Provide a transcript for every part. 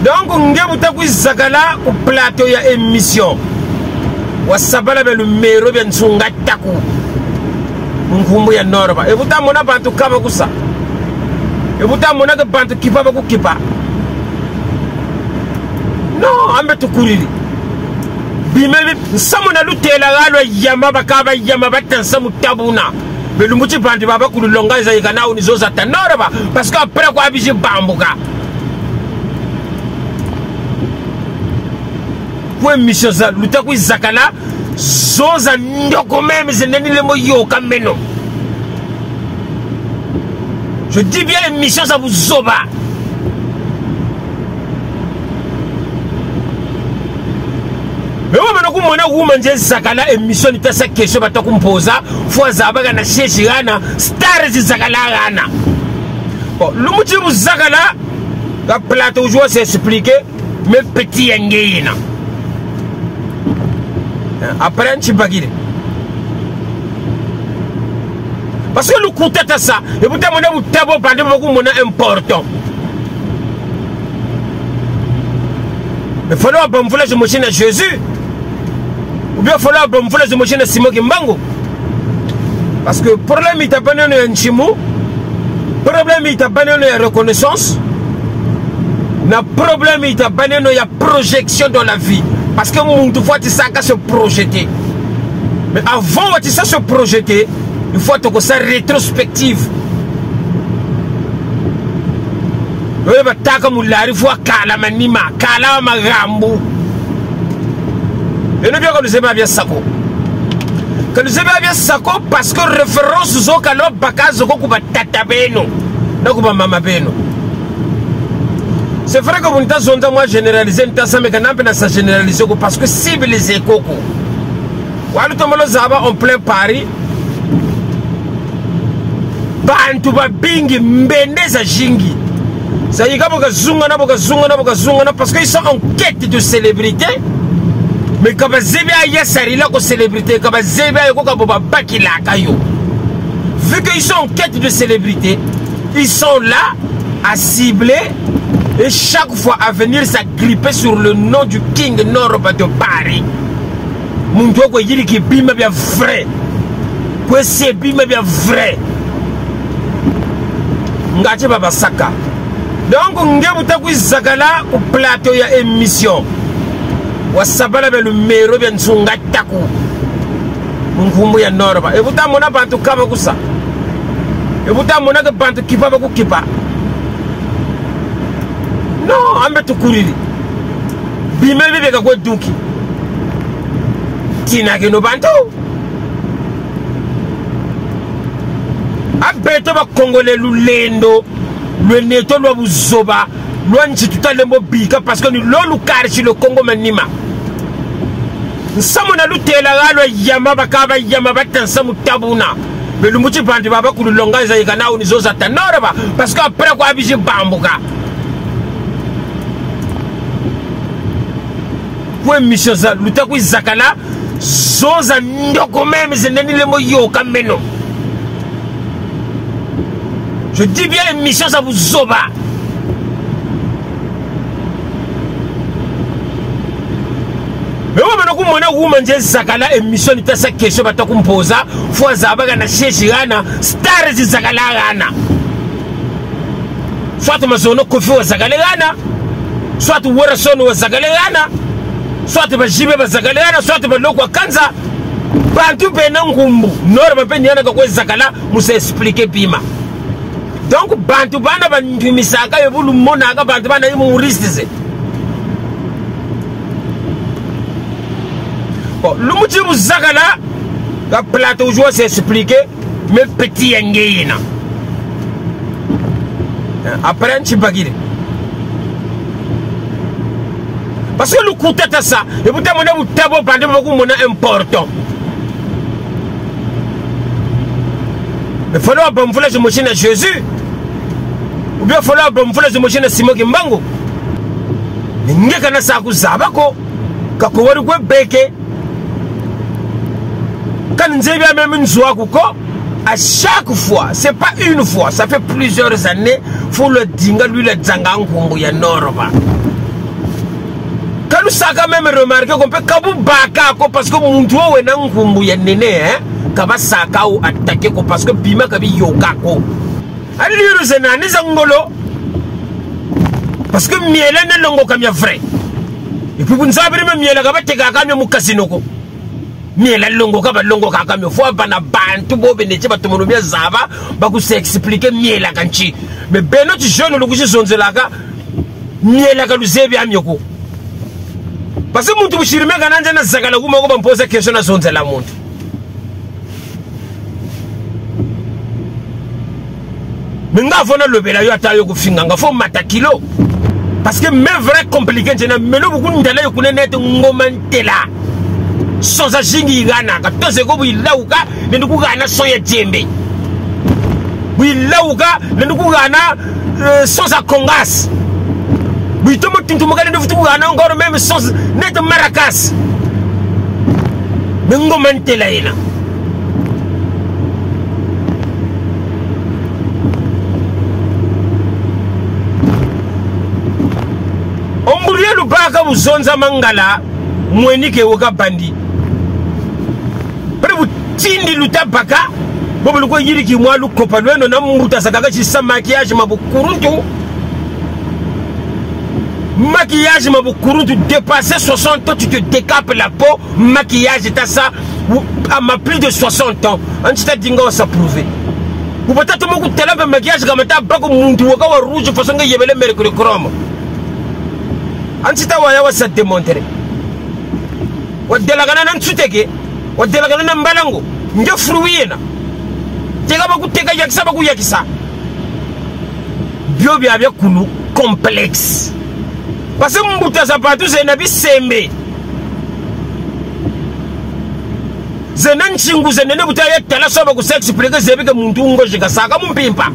Donc ngebuta kuizakala ku plateau ya émission wasabala belu mero bien sunga taku nkumbu ya norba ebuta mona bantu kaba kusa ebuta mona ke bantu kipa baku kipa no ambe tukuriri bimebi samona lutela galo yama bakaba yama batansa mutabuna belumuchi bantu baba kululonga izayikana unizoza tanorba parce que après quoi abiji bambuka pour mission za lutaku zakala zoza ndoko même zeneni lemo yoka meno. Je dis bien mission ça vous zoba. Mais on m'a dit que woman je zakala émission ni tasa question bata kumpoza fois zabaga na sheshirana stars zakala rana. Bon, le motif vous zakala la plateau joie c'est expliqué mais petit engagement. Après un petit bagage. Parce que le coup de ça, et vous avez un tabou par beaucoup important. Il faut avoir un peu de machine à Jésus. Ou bien il faut avoir un peu de machine à Simon Kimbango. Parce que le problème est à banner un chimou. Le problème est à banner une reconnaissance. Le problème est à banner une projection dans la vie. Parce que mon devoir c'est ça se projeter. Mais avant de ça se projeter, il faut que ça rétrospective. Il faut kala manima, kala magambo. Et nous bien que nous aimons bien ça. Que nous aimons bien ça parce que référence aux kalo bakazo kuba tata beno, donc kuba mama beno. C'est vrai que mon temps zonda moi généralisé n'ta ça mais quand on peut ça généraliser parce que cible les échos ko. Walu tomolo zaba en plein Paris. Bantu ba bingi mbende za jingi. Ça y est boka zunga na parce qu'ils sont en quête de célébrité. Mais quand zebia yasari la ko célébrité quand zebia ko ka boba bakila kayo. Vu qu'ils sont en quête de célébrité, ils sont là à cibler. Et chaque fois à venir s'agripper sur le nom du King Norba de Paris. Mon doigt quoi il qui bime bien vrai. Quoi c'est bime bien vrai. Ngati baba saka. Donc ngebuta ku zakala ku plateau ya émission. Wasabala belu mero bien sunga taku. Nkumbu ya Norba. Ebuta mona bantu kaba kusa. Ebuta mona ke bantu kipa baku kipa. Non, ambe tukuriri. Bimebi beka kwa duki. Tina ke no bantu. Abeto ba Congolais lulendo. Le neto lo buzoba. Lo nchi tutalembo bika parce que nous lolu karishi le Congo manima. Nsamona lutela galo yama bakaba yama batansa mutabuna. Mais le muti bandi baba kululonga izayikana unizoza tanoraba parce que après quoi abiji bambuka. Pour mission za lutaku zakala zoza ndoko même zeneni lemo yoka meno. Je dis bien mission ça vous zoba. Mais on m'a dit que woman je zakala émission ni tasa question bata kumpoza fois zabaga na sheshirana stars zakala rana. Soit mazono kofi wa zakala rana, soit warasono wa zakala rana. Soit tu vas jibe bazagalera, soit tu vas lokwa kanza. Bantu pena ngumbu. Norba pe nyana kwa zakala musa expliquer pima. Donc bantu bana bantumisaka yebulu mona ka bantu bana yimu uristize. Bon, le motif vous zakala la plateau joie c'est expliqué mais petit engagement. Après un petit bagage. Parce que le coup de ça, et vous avez un tabou pendant beaucoup important. Il faut avoir un peu de machine à Jésus. Ou bien il faut avoir un peu de machine à Simon Kimbango. Il n'y a qu'un sac ou zabako. Quand on voit beke. Quand on a même une joie, à chaque fois, c'est pas une fois, ça fait plusieurs années, il faut le dinga lui le zangang kumbu ya norba. Quand ça quand même remarqué qu'on peut kabu baka parce que mon tour est dans ngumbu ya nene hein kaba saka ou attaquer parce que bima kabi yoka ko ali ruzena ni zangolo parce que miela ne longo kamya vrai et puis vous savez même miela kaba teka kamya mu casino ko miela longo kaba longo kamya fo bana bantu bo beneti batomono bia zava ba ku se expliquer miela kanchi mais beno tu jeune lo ku zonzelaka miela ka luzebi amyoko. Parce que muntu bushirime kananje na zakala kuma ko bampoza question na zonzela muntu. Minga fona lobela yo atayo kufinga nga fo matakilo. Parce que même vrai compliqué njena melo buku ndala yo kunene ngoma ntela. Soza jingi gana ka toze ko builauka nenduku gana soye jembe. Builauka nenduku gana soza kongas. Oui, tout le monde a encore même sens net maracas. Mais on va te la haine. On brûle le bac à vous zonza mangala, mouenike oga bandi. Après vous tindi luta baka, vous le voyez qui moi le compagnon, on a mouta sakaka si sa maquillage m'a beaucoup kuruntu. Maquillage m'a beaucoup tu dépasses 60 ans, tu te décapes la peau. Maquillage, t'as ça à ma plus de 60 ans. On t'a dit qu'on s'est prouvé. Ou peut-être que tu as un maquillage comme tu as beaucoup de monde, tu as rouge, façon que il y avait le mercure chrome. On t'a dit ça démontrer. On t'a dit que on t'a dit que mbalango, ndio fruit na. Tega beaucoup tega yakisa beaucoup yakisa. Bio bien bien kunu complexe. Parce que Mbouta Zapatou c'est un sembe. Zenan chingu zenene butaya tala soba ku s'expliquer zebe que muntungo jikasaka mumpimpa.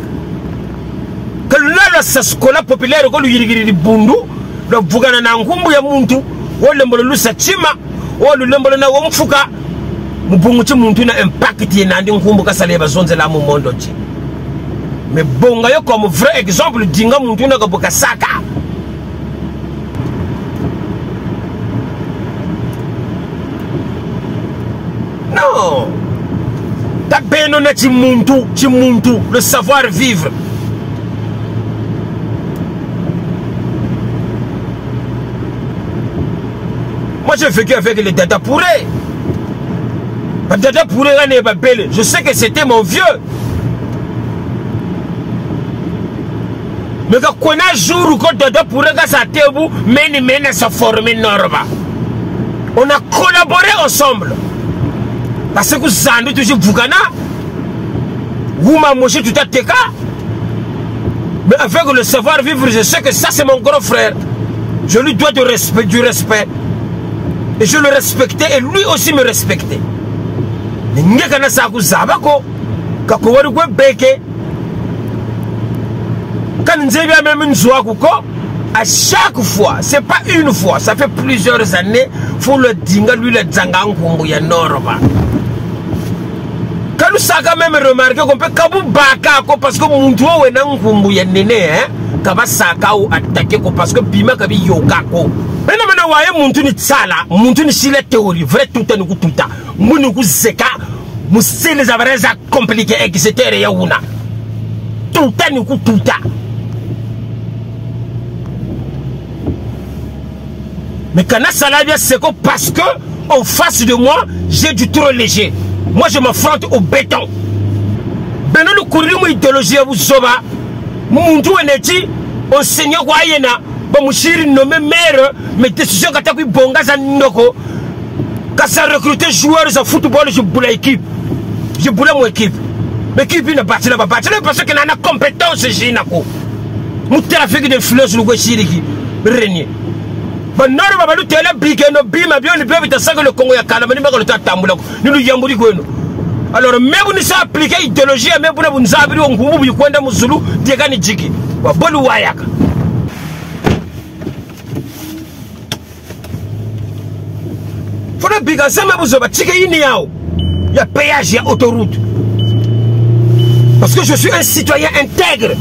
Que la scola populaire ko luyirigiri bundu do vugana na ngumbu ya muntu wole mbolo lusa chima wole lembolo na womfuka mubungu chi muntu na impact ye nandi ngumbu kasale bazonze la mu mondo chi. Mais bonga yo comme vrai exemple dinga muntu na kabuka saka. Non. Ta peine na chimuntu, le savoir vivre. Moi j'ai vécu avec les dada pourrés. Les dada pourrés n'est pas belle. Je sais que c'était mon vieux. Mais quand on a jour où dada pourrés quand ça tebu, mène sa forme norma. On a collaboré ensemble. Parce que Zandu toujours Bougana, Wouma Moshi tout à Teka. Mais avec le savoir vivre, je sais que ça c'est mon grand frère. Je lui dois du respect. Et je le respectais et lui aussi me respectait. Mais Nyekana Saku Zabako, Kakouaru Beke, quand Nzebia même une Zouakouko, à chaque fois, c'est pas une fois, ça fait plusieurs années, faut le dinga lui le Zangang Kumbuya Norma. Quand nous avons même remarqué qu'on peut kabu baka parce que mon tour est dans ngumbu ya nene hein kaba saka ou attaquer parce que bima kabi yoka ko. Maintenant waye muntu ni tsala, muntu ni sile théorie, vrai tout est nous tout ta. Munu ku zeka, musi les avres compliqué etc. ya una. Tout est nous tout ta. Mais quand ça bien c'est parce que en face de moi, j'ai du trop léger. Moi je m'affronte au béton. Beno le courir mon idéologie à vous soba. Muntu eneti enseignant quoi yena. Ba mushiri nommé maire mais décision kata ku bonga za ndoko. Quand ça recruter joueurs de football je boule équipe. Je boule mon équipe. L'équipe n'a pas là parce que n'a compétence jinako. Mu trafic d'influence le goshiriki. Renier. Bon, non, on va nous télé briquer nos bima bien, le bébé de ça que le Congo a calmé, mais le temps tamboula. Nous nous yambuli gweno. Alors, même nous sommes appliqués idéologie, même pour nous abrir au Goumou, du coin de Moussoulou, Diagani Djiki. Bon, Wayaka. Faut le bigan, ça m'a besoin de Tchiki Niao. Il y a péage, il y a autoroute. Parce que je suis un citoyen intègre.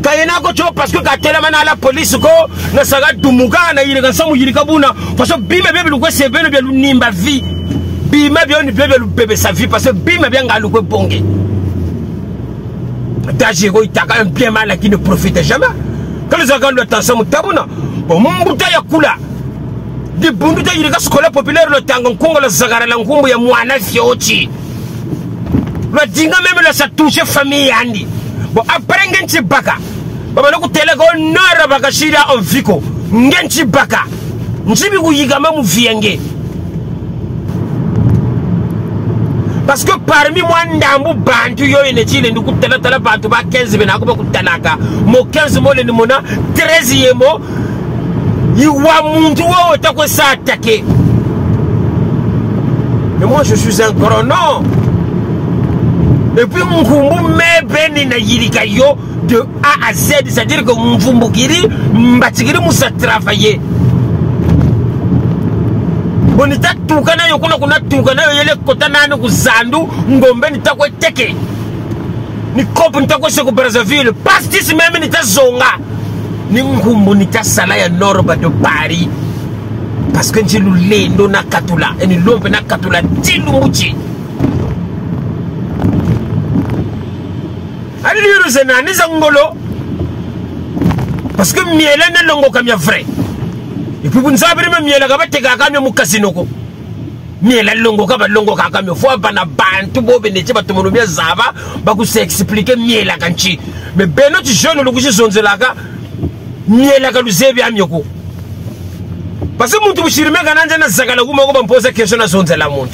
kayena ko cho parce que katela mana la police ko na saga dumuga na yirika samu yirika buna parce que bima bebe lu ko sebeno be lu nimba vie bima bien ni bebe lu bebe sa vie parce que bima bien ngalu ko bonge dajiro itaka un bien mal qui ne profite jamais quand les agents de attention mutabuna bon mbuta ya kula di bundu ta yirika scolaire populaire le tango kongo la zagara la ngumbu ya mwana fiochi le dinga même la sa touche famille andi bon après ngenchi baka baba loku telego nora baka shira on viko ngenchi baka njibi kuyigama mu vienge parce que parmi moi ndambu bantu yo enechile ndiku tala bantu ba 15 bena ko bakutanaka mo 15 mo le ni mona 13 yemo yiwa muntu wo takwe sa attaquer mais moi je suis un grand non. Et puis Mvumbu mebeni na yirika yo de A à Z, c'est-à-dire que Mvumbu kiri mbatigiri musa travailler. Bonita tukana yo kuna tukana yo yele kotana ni kuzandu ngombe nitakwe teke. Ni kopu nitakwe seko Brazzaville, pastis meme nita zonga. Ni Mvumbu nita sala ya Noroba de Paris. Parce que njilu lendo na katula, eni lompe na katula tilu muchi. Aliru zenani zangolo parce que miela ne longo kamya vrai et puis bunzabiri me miela kabateka kamya mu casino ko miela longo kamya fo bana bantu bobe ne tiba tumuno mia zava ba ku se expliquer miela kanchi mais beno ti jeune lo kushi zonzelaka miela ka luzebi amyoko parce que muntu bushirime kananje na zakala kuma ko bampoza question na zonzela muntu.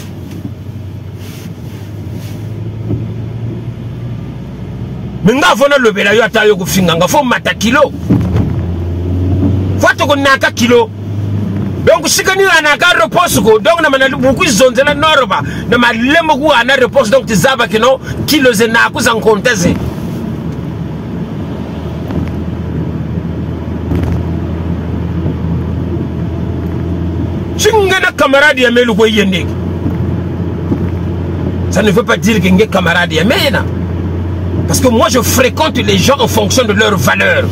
Minga fona lobela yo atayo kufinga nga fo mata kilo fato ko naka kilo donc sikani anaka repose ko donc na mana buku zonzela Noroba na malemo ku ana repose donc tizaba kino kilo ze na ku san konteze chinga na camarade ya melu ko yende ça ne veut pas dire que nge camarade ya mena. Parce que moi je fréquente les gens en fonction de leurs valeurs,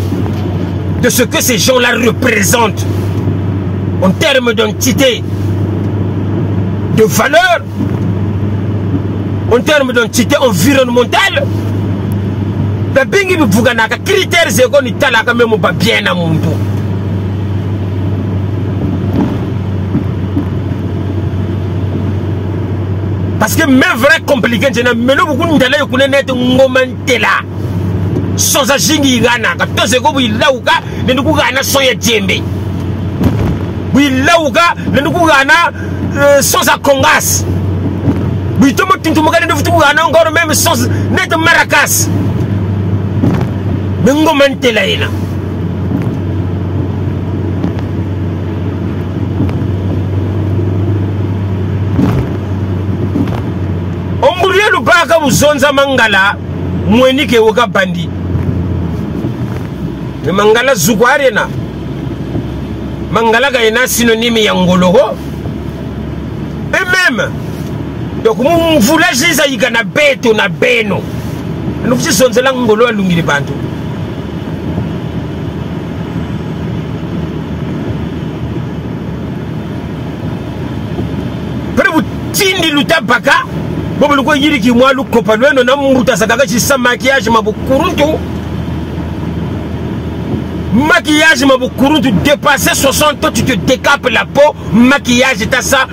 de ce que ces gens-là représentent en termes d'entité, de valeur, en termes d'entité environnementale. Critères bien à mon tour. Parce que même vrai compliqué, je n'ai pas beaucoup de gens qui net ngomantela. Sans agir gana, quand c'est comme il l'a ou pas, les nous gana sans y djembe. Oui, là ou pas, les nous gana sans à congas. Oui, tout le monde qui nous gana encore même sans net maracas. Mais ngomantela là. Baka uzonza mangala mwenike woka bandi mangala zugwarena mangala ga ena synonyme ya ngoloho et même donc mvula jiza yigana beto na beno nukuti zonzela ngolo alungili bantu prebu tindi lutabaka bobo luko yiri ki mwa lu kopalweno na mbuta sakaka chisa maquillage mabukuruntu dépasser 60 ans tu te décapes la peau maquillage t'as ça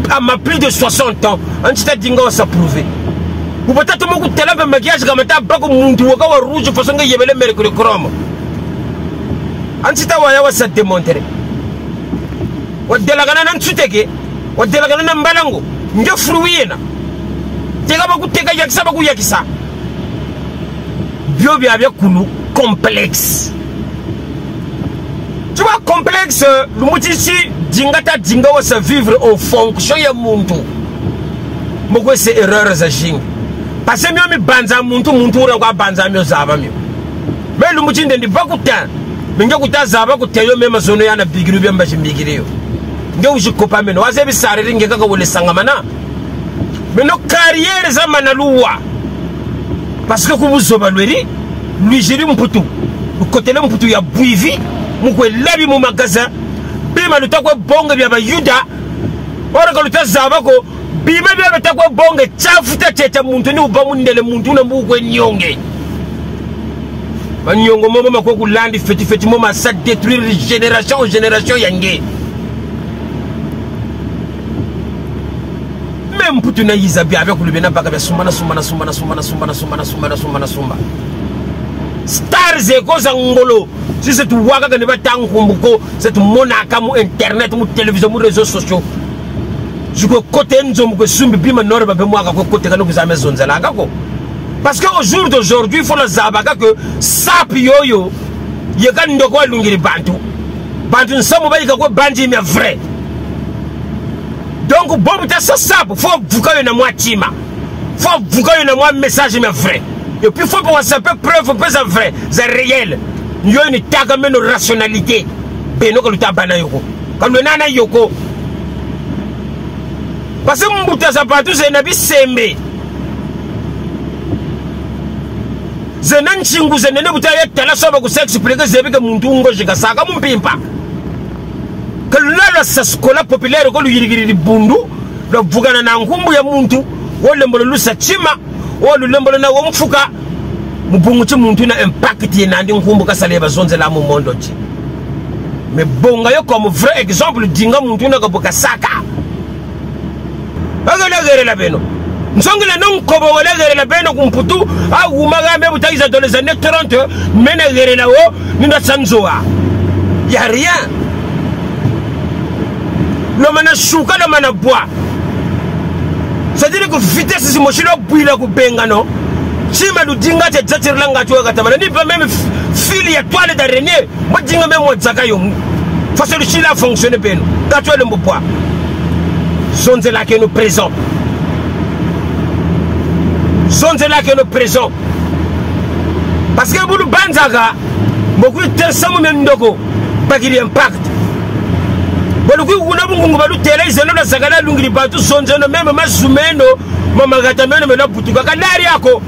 à plus de 60 ans on t'a dingo ça prouver ou peut-être beaucoup tellement maquillage comme t'as pas comme muntu waka wa rouge façon que yebele mercure chrome on t'a waya wa ça démontrer wa delagana nan tsuteke wa delagana nan balango nge fruit na bio bien complexe. Tu vois complexe le moutichi dingata dinga wa se vivre en fonction ya muntu. Moko c'est erreur za jing. Parce que mi banza muntu ura kwa banza mi zaba mi. Mais le moutichi ndi bakuta. Minga kuta zaba kuteyo mema zono ya na bigiru bya mbaji mbigireyo. Nge ujikopa meno wazebi sariri nge kaka wole sangamana. Mais nos carrières à Manaloua. Parce que vous avez lui j'ai dit mon poteau. côté là mputu ya buivi mukwe labi mu magasin bima lutakwe bonge bya bayuda ora ko lutazabako bima bya batakwe bonge chafuta tete muntu ni uba mundele muntu na mukwe nyonge banyongo momo makwe kulandi feti momo ça détruire génération en génération yange même mputu na yizabi avec lubena baka sumana stars eko za ngolo si c'est waka que ne va tankumbuko cette monaka mu internet mu télévision mu réseaux sociaux je ko côté nzo mu sumbi bima norba be mwaka ko côté kanu kuzame zonzela ngako parce que au jour d'aujourd'hui il faut le zabaka que sap yoyo yeka ndoko lungiri bantu nsamu ba yika ko banji mais vrai donc bon ta sap faut vuka na moi tima faut vuka na moi message mais vrai. Et puis il faut pouvoir savoir preuve, c'est vrai, c'est réel. Nous avons une tagamé de rationalité. Beno que le tabana yoko. Comme le nana yoko. Parce que mon bouton zapatou c'est un habit semé. C'est un chingu, c'est un bouton de la somme que s'explique que c'est que mon tungo j'ai cassé comme un pimpa. Que là la scola populaire que lui yiri bundu, le bugana na ngumbu ya muntu, ou le mbolo sa chima. O lulembolo na womfuka mubunguti muntu na impact na ndi nkumbu kasaleba zonzela mu mondo ti mais bonga yo comme vrai exemple dinga muntu na kabuka saka bagala gere la beno nsongela non kobo wala gere la beno kumputu a umaga me butaiza dans les années 30 mena gere la wo ni na sanzoa y a rien le mana shuka le mana bois. C'est-à-dire que vitesse si mochilo bouila ku bengano chima lu dinga te tsatirlanga tu katabana ni pas même fil ya toile d'araignée mo dinga même mo zaka yo face le chila fonctionne ben ka tu le mbopoa sonze là que nous présent parce que bulu banzaga beaucoup de samu men ndoko bagiri impact baluki kuna bungu balu tele zelo na sagala lungiri batu sonzeno même masumeno mama gatameno mena butuka kalari yako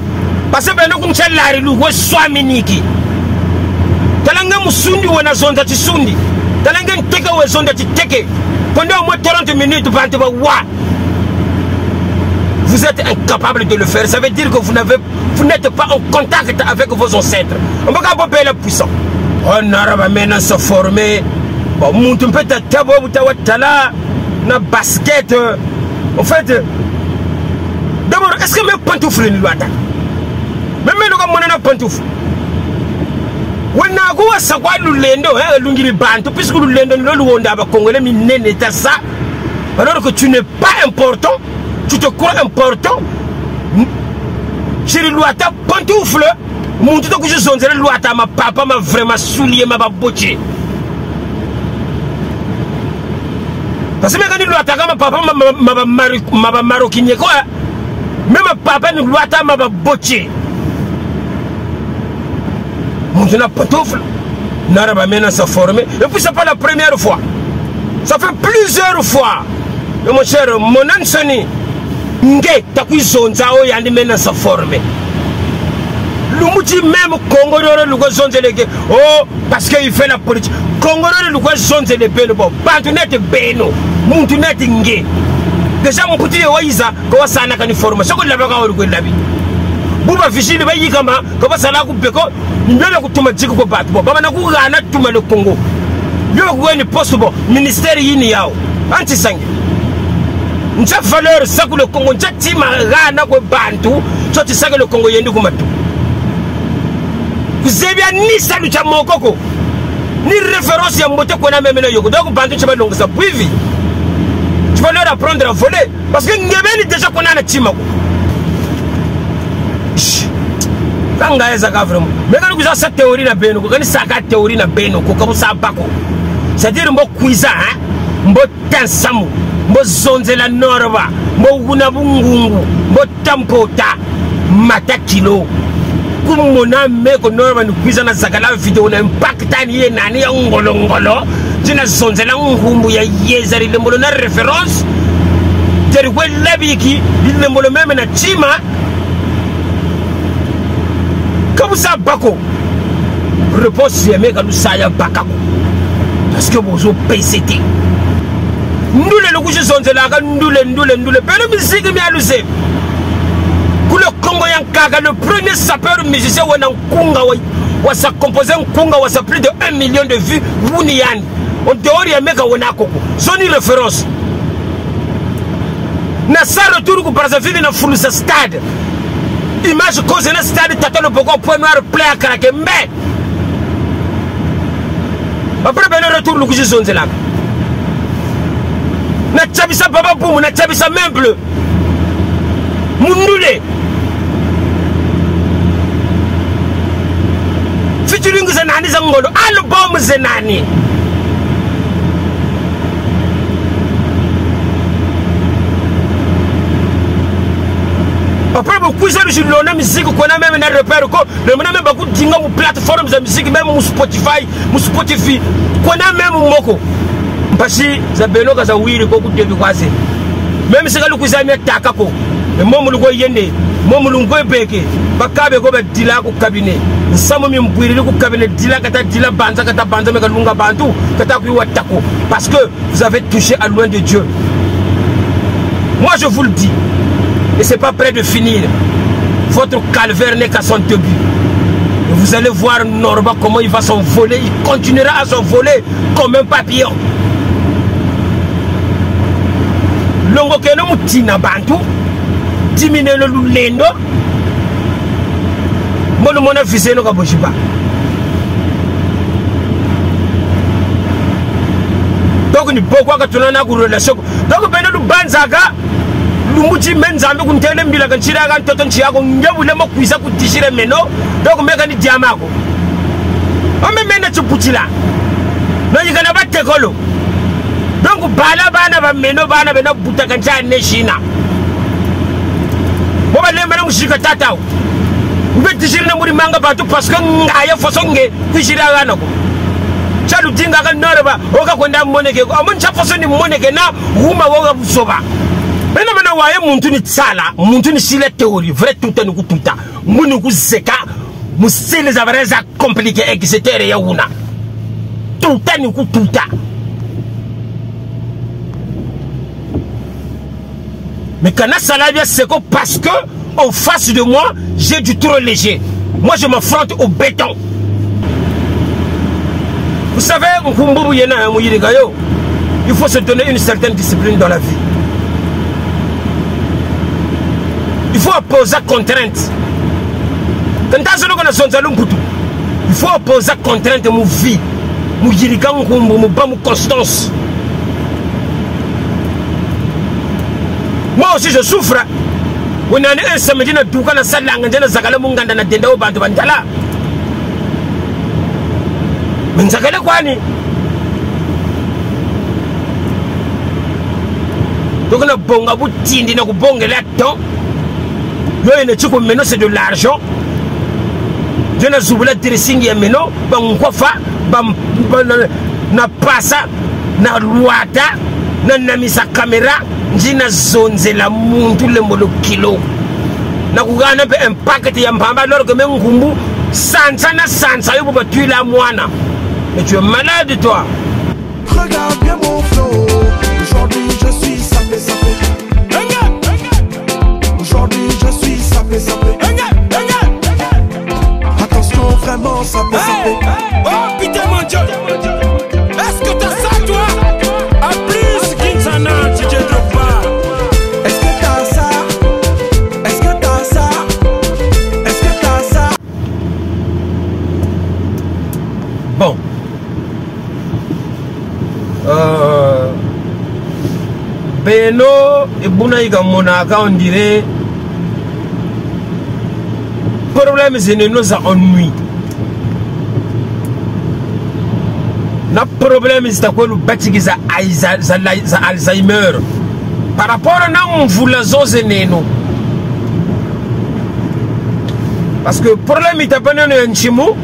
parce que beno kumchalari lu we swami niki talanga musundi wana zonza tisundi talanga nteka we zonza titeke pendant au moins 30 minutes bantu ba wa vous êtes incapable de le faire, ça veut dire que vous n'êtes pas en contact avec vos ancêtres. On va pas payer le puissant. On a maintenant se former. Bon, mon peut être tabo tala na basket. En fait, d'abord, est-ce que mes pantoufles nous attaquent? Même nous comme on a pantoufles. On a quoi ça quoi l'ulendo, l'ungili bantu, puisque l'ulendo le wonda ba congolais mi nene ta ça. Alors que tu n'es pas important, tu te crois important. J'ai le loata pantoufle. Mon tout que je suis le loata ma papa m'a vraiment soulié ma baboche. Parce que quand il loata ma papa m'a maroquiné quoi. Même ma papa ne loata ma baboche. Mon tout pantoufle. N'arrive maintenant à se former. Et puis c'est pas la première fois. Ça fait plusieurs fois. Et mon cher, mon ansoni. Nge takuizonza o yandi mena sa forme lumuti même congolais le zonzeleke oh parce que il fait la politique congolais le zonzele beno bon bantunete beno muntunete nge déjà mon petit waiza ko sana kani formation ko labaka o ko labi buba vigile ba yikama ko basala ku beko ndele kutuma jiko ko bat bo baba na ku gana tuma le Congo yo ko ni poste bo ministère yini yao anti sangi nja valeur saku le Congo nja tima gana ko bantu so ti saku le Congo yendi kumatu kuzebia ni salu cha mokoko ni référence ya mbote ko na meme na yoko donc bantu chaba longa sa buivi tu vas leur apprendre à voler parce que ngebeni déjà ko na tima ko kanga eza ka vraiment mais quand vous avez cette théorie na beno ko kani saka théorie na beno ko comme ça bako c'est-à-dire mbo kuiza hein mbo tansamu mbo zonzela norba mbo guna bungungu mbo tampota mata kilo kumona meko norba ni kuiza na zakala video na impacta ni ye nani ya ngolongolo jina zonzela ngumbu ya yezari lembolo na référence terwe labiki lembolo meme na chima comme ça bako réponse yeme ka lusaya bakako parce que bozo PCT ndule lokushi zonzela ka ndule pele musique mi aluse kule Congo yankaka le premier sapeur musicien wana nkunga wa sa composé nkunga wa sa plus de 1 million de vues wuniani on dehors yameka wana koko soni référence na sa retour ku Brazzaville na fulu sa stade image cause na stade tata le boko point noir play à Karake mbe après ben retour le kuji zonzela na chabisa baba boum na chabisa main bleu mundule featuring zenani zangolo album zenani après beaucoup de gens qui ont musique qu'on a même un repère le même beaucoup de gens qui plateformes de musique même sur Spotify qu'on a même moko parce que ça beno kaza wiri ko kutebi kwase même si kalu kuzamia takako momu lugo yende momu lungo beke bakabe ko bedila ko cabinet nsamu mi mbwiri ko cabinet dila kata dila banza kata banza me kalunga bantu kata ku watako parce que vous avez touché à loin de Dieu. Moi je vous le dis et c'est pas près de finir. Votre calvaire n'est qu'à son début. Et vous allez voir Norba comment il va s'envoler. Il continuera à s'envoler comme un papillon. Longo keno mutina bantu dimine le lulendo mono mona fiseno ka boshiba donc ni boko ka tunana ku relation donc beno lu banzaga lumuji menzambe kuntele mbila ka chira ka toto nchiako nyabule makwisa ku tishire meno donc meka ni diamako ome mena chuputila no yikana batekolo donc bala bana ba meno bana bena butaka njane shina boba le mana mushika tatao mbe tishirina muri manga batu parce que ngaya fosonge tishira gana ko chalu dinga ka noreba oka kwenda moneke amon cha fosoni moneke na huma woga busoba bena mana waye muntu ni tsala muntu ni shile théorie vrai tout ni kututa munu kuzeka musile za vareza compliqué etc ya una tout ni kututa. Mais quand Salavia c'est parce que en face de moi j'ai du trop léger. Moi je m'affronte au béton. Vous savez, il faut se donner une certaine discipline dans la vie. Il faut opposer contrainte. Il faut opposer contrainte à mon vie. Mon constance. Moi aussi je souffre. On a un samedi na duka na salanga na zakala munganda na denda bantu bandala. Menzakala kwani? Donc na bonga butindi na kubongela temps. Yo ene chiko meno c'est de l'argent. Je na zubula dressing ya meno ba nkwafa ba na pasa na luata na namisa kamera. Njina zonzela muntu le molo kilo na kugana pe impact ya mpamba alors que même ngumbu sansa na sansa yo ba tu la moana mais tu es malade toi. Regarde bien mon flow. Aujourd'hui je suis sapé. Aujourd'hui je suis sapé. Attention vraiment sapé. Oh putain mon Dieu. Est-ce que t'as ça toi? A plus Kinsana tu te drops pas. Bon. Beno et Bounaïga Monaka, on dirait. Problème, c'est que nous ennuyons. Le problème, c'est que nous avons Alzheimer. Par rapport à nous, on voulait nous. Parce que le problème, c'est que nous avons un chimou.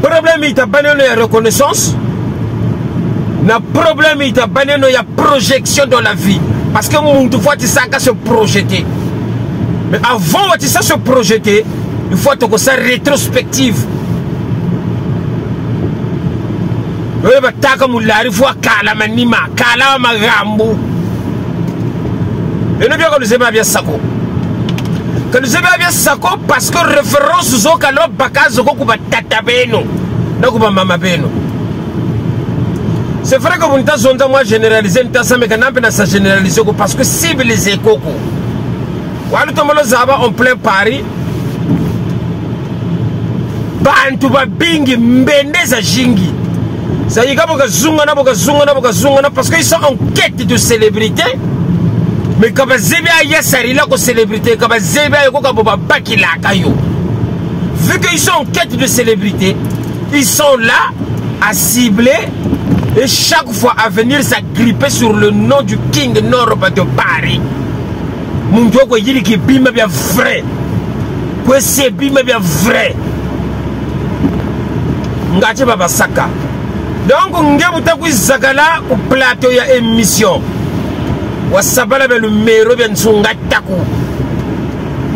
Le problème est que la reconnaissance. Le problème est que la projection dans la vie. Parce que mon fois tu sais se projeter. Mais avant tu sais se projeter, il faut que ça rétrospective. oyo bataka mulari fwa kala manima kala magambu eno byo ko nzeba bya sako que nous avons bien sako parce que référence zo kalo bakazo ko kuba tata beno na kuba mama beno. C'est vrai que vous n'avez pas généralisé, mais vous n'avez pas généralisé parce que civilisé koko. Walu tomolo zaba en plein Paris. Bantu ba bingi mbende za jingi. Ça y est, parce qu'ils sont en quête de célébrité. Mais quand vous avez une célébrité, quand vous avez vu qu'ils sont en quête de célébrité, ils sont là à cibler et chaque fois à venir s'agripper sur le nom du King Norba de Paris. Mon Dieu, il dit que bima bien vrai. Que c'est bima bien vrai. Ngache baba saka. Donc, ngebuta kuzakala au plateau ya émission. Wasabala be le mero bien sunga taku.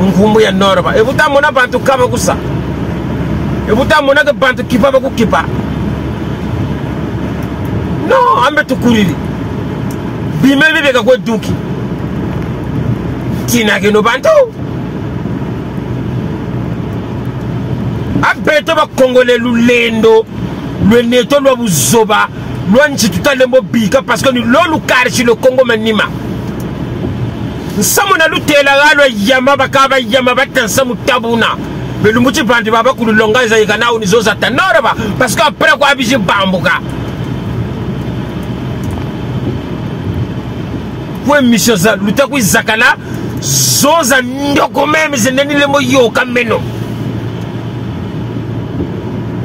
Mkumbu ya Norba. Et vous mona bantu kama kusa. Et vous mona ke bantu kipa baku kipa. Non, ambe tukuriri. Bime bebe ka kwa duki. Tina ke no bantu. Abeto ba Congolais lulendo. Le neto lo buzoba. Loanchi tutalembo bika parce que nous l'on karchi le Congo manima. Samuna lutela galo yama bakaba yama batansamu tabuna. Mais le mouti bandi baba ku longa za yikana unizoza tanoraba parce que après quoi abiji bambuka. Pour mission za lutaku zakala zoza ndoko même zeneni le moyo kameno.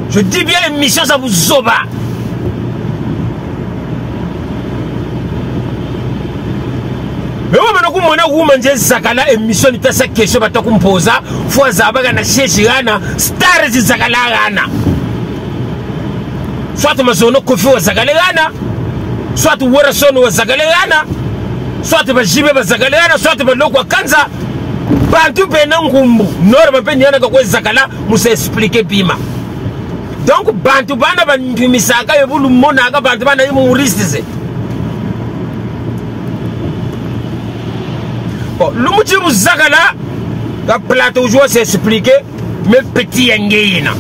Je dis bien mission ça vous zoba. Mais vous avez dit que Zakala émission de cette question que vous posez, faut que na Chechirana, stars de Zakala. Soit tu m'as Kofi ou Zakala, soit tu Warason ou Zakala, soit tu vas Jimé Zakala, soit tu vas Lokwa Kanza. Bantu Benangumbu, Norma Penyana Koko Zakala, vous expliquer Pima. Donc, Bantu Bana Bantumisaka et vous le monaga Bantubana et Mouriste. Bon, le motif de Zakala, le plateau joueur s'est expliqué, mais petit engagement.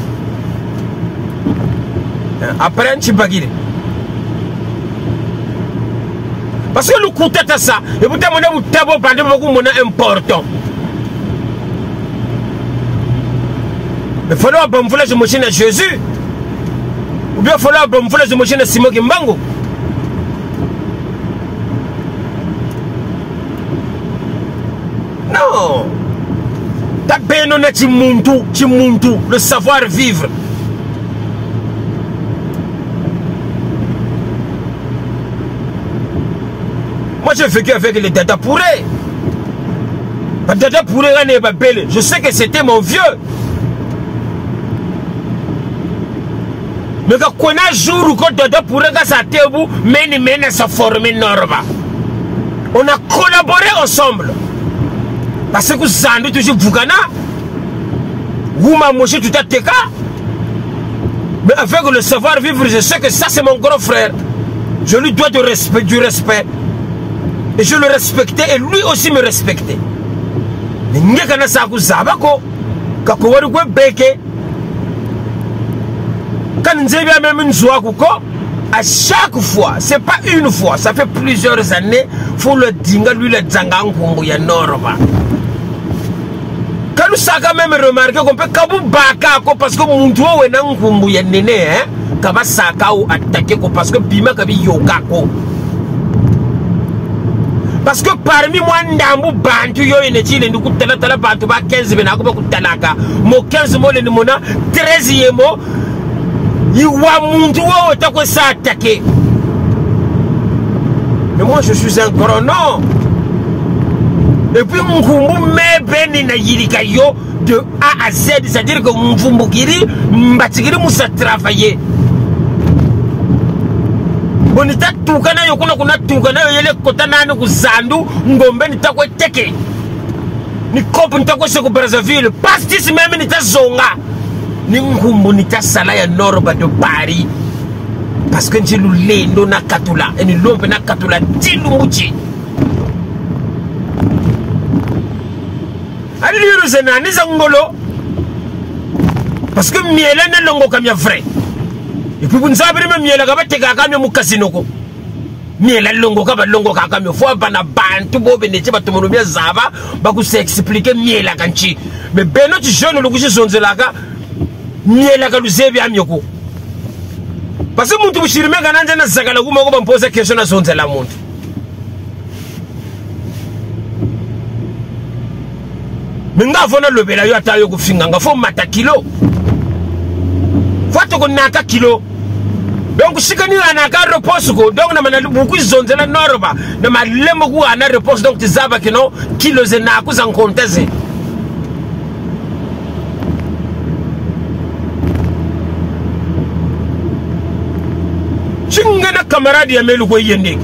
Après un chibagiri. Parce que le coup de ça, et vous t'amenez au tableau pendant beaucoup de important. Mais il faut que je me à Jésus. Ou bien il faut que je me à Simon Kimbango. Non. Ta peine na chimuntu, le savoir vivre. Moi j'ai vécu avec les Dada Pourré. Dada Pourré n'est pas belle. Je sais que c'était mon vieux. Mais quand on a jour où Dada Pourré a sa tébou, mène sa formé Norba. On a collaboré ensemble. Parce que Zandu toujours Bougana, Wouma Moshi tout à Teka. Mais avec le savoir vivre, je sais que ça c'est mon grand frère. Je lui dois du respect. Et je le respectais et lui aussi me respectait. Mais Nyekana Saku Zabako, Kakouaru Beke, quand Nzebia même une Zouakouko, à chaque fois, c'est pas une fois, ça fait plusieurs années, faut le dinga lui le Zangang Kumbuya Norba. Quand nous avons même remarqué qu'on peut Kabou Baka parce que mon toit est un Kumbuya Nene, hein, Kabasaka ou attaqué parce que Bima Kabi Yokako. Parce que parmi moi, Ndambu Bantu yo eneti le nuku tala Bantu ba 15 benako ba kutalaka. Mo 15 mo le nimona 13e mo. Iwa muntu wo otako sa attaqué. Mais moi je suis un grand nom. Et puis Mkumbu me beni na yirika yo de A à Z, c'est-à-dire que Mfumbukiri mbatigiri musa travailler. Bonita tukana yo kuna tukana yo yele kotana ni kuzandu ngombe nitakwe teke. Ni kopu nitakwe seko Brazzaville. Pastis même nita zonga. Ni Mkumbu nita sala ya Norba de Paris. parce que njilu lendo na katula eni lompe na katula tilu muchi ali liru zena ni zangolo parce que miela ne longo kamya vrai et puis bunzabiri me miela kabateka kamya mu casino ko miela longo kamya fo bana bantu bobe ne tiba tumuno bya zaba baku se expliquer miela kanchi mais beno ti jeune lukushi zonzelaka miela ka luzebi amyoko parce que muntu bushirime kananje na zakala kuma ko bampoza question na zonzela muntu minga fona lobela yo atayo kufinga ngafo mata kilo fato ko naka kilo donc sikani anaka repose ko donc na mana buku zonzela noroba na malemo ku ana repose donc tizaba kino kilo ze na ku zan konteze chingana camarade ya melu ko yende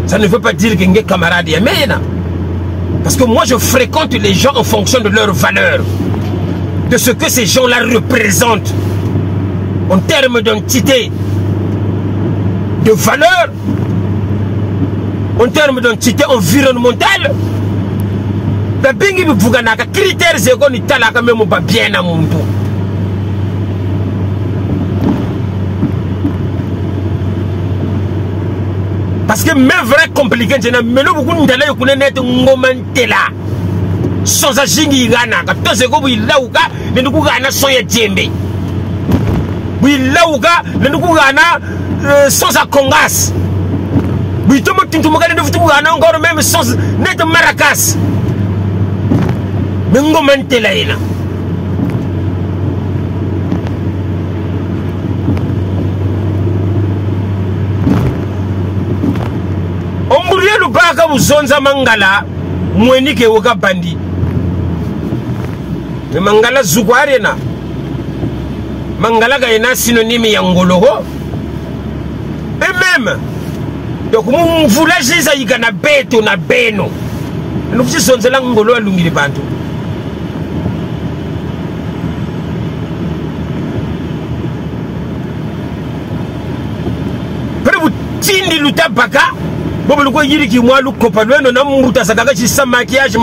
ça ne veut pas dire que nge camarade ya mena. Parce que moi, je fréquente les gens en fonction de leurs valeurs, de ce que ces gens-là représentent en termes d'entité, de valeur, en termes d'entité environnementale. Critères bien à mon tour. Parce que même vrai compliqué, je n'ai pas beaucoup de gens qui sans agir, quand on se dit qu'il y a des gens qui sans congas. Oui, tout le monde a encore même sans net maracas. Mais on est là. Le baka uzonza mangala mweni ke woka bandi me mangala zugwarena mangala ga ina synonyme ya ngoloho et même donc mu village za yigana beto na beno no kuzonzela ngolo alungile bantu prebu tindi lutabaka bobo luko yiri ki mwa lu kopalweno na mbuta sakaka chisa maquillage